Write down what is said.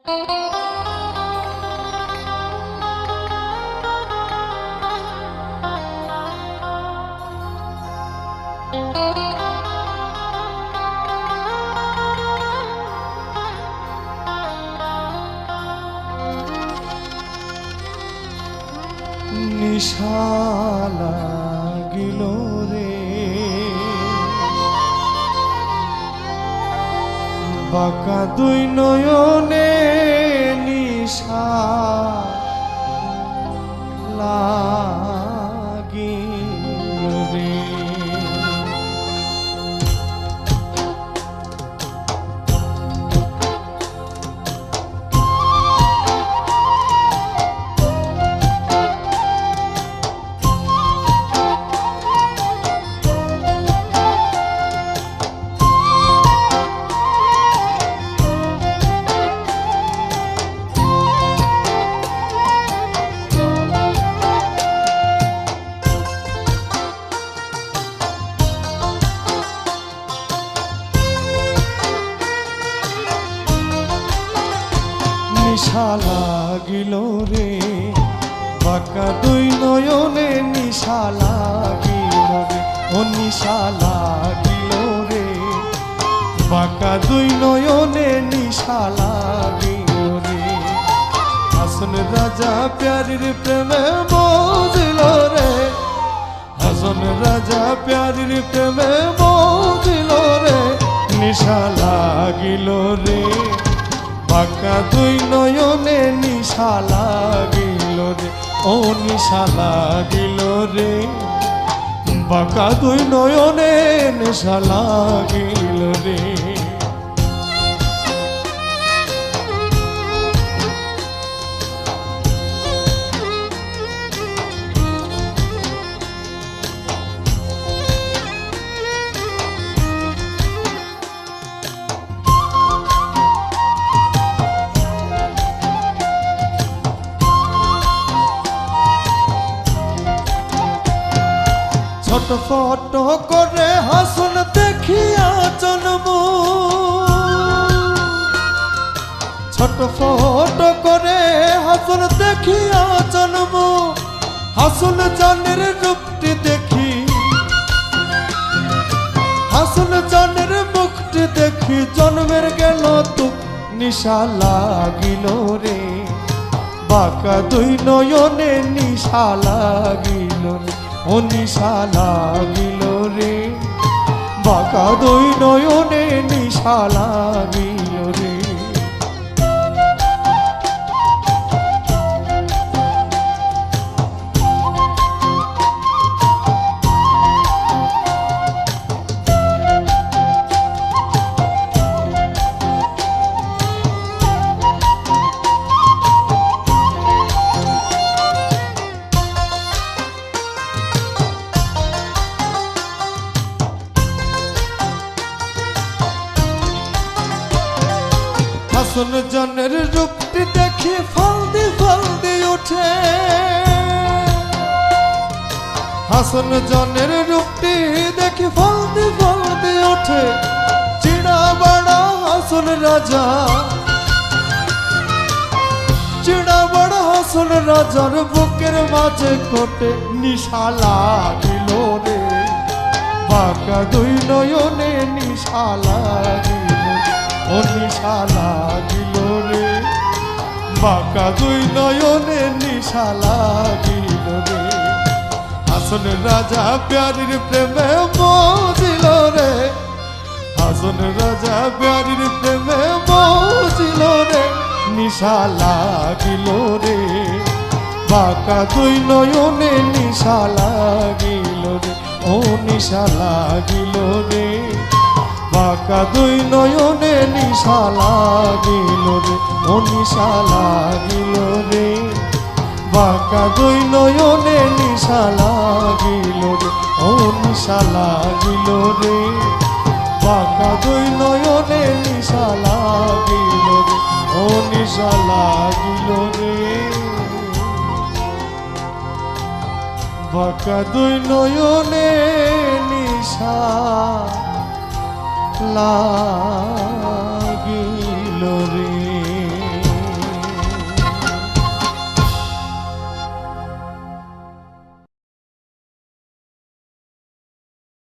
নিশা লাগিল রে বাঁকা দুই নয়নে নিশা লাগিল রে নিশা লাগিল রে বাঁকা দুই নয়নে নিশা লাগিল রে ও নিশা লাগিল রে বাঁকা দুই নয়নে নিশা লাগিল রে হাসন রাজা প্যারির প্রেমে বুঝল রে হাসন রাজা প্যারির প্রেমে বুঝল রে নিশা লাগিল রে বাঁকা দুই নয়নে নিশা লাগিল রে ও নিশা লাগিল রে বাঁকা দুই নয়নে নিশা লাগিল রে ছটফট করে হাসন দেখিয়া জন্ম ছটফট করে হাসন দেখিয়া জন্ম হাসন জানের রূপটি দেখি হাসন জানের মুখটি দেখি জন্মের গেল তো নিশা লাগিল রে বাঁকা দুই নয়নে নিশা লাগিল রে ও নিশা লাগিল রে বাঁকা দুই নয়নে নিশা লাগিল রে হাসন জনের রূপটি দেখি ফলদি ফলদি ওঠে হাসন জনের রূপটি দেখি ফলদি ফলদি ওঠে চিড়া বড়া হাসন রাজা চিড়া বড়া হাসন রাজার বুকের মাঝে কোটে নিশা লাগিল রে বাঁকা দুই নয়নে নিশা লাগিল ও নিশা লাগিল রে বাঁকা দুই নয়নে নিশা লাগিল রে হাসন রাজা প্যারির প্রেমে বুঝিল রে হাসন রাজা প্যারির প্রেমে বুঝিল রে নিশা লাগিল রে বাঁকা দুই নয়নে নিশা লাগিল রে ও নিশা লাগিল রে বাঁকা দুই নয়নে নিশা লাগিল রে ও নিশা লাগিল রে বাঁকা দুই নয়নে নিশা লাগিল রে ও নিশা লাগিল রে বাঁকা দুই নয়নে নিশা লাগিল রে ও নিশা লাগিল রে বাঁকা দুই নয়নে নিশা লা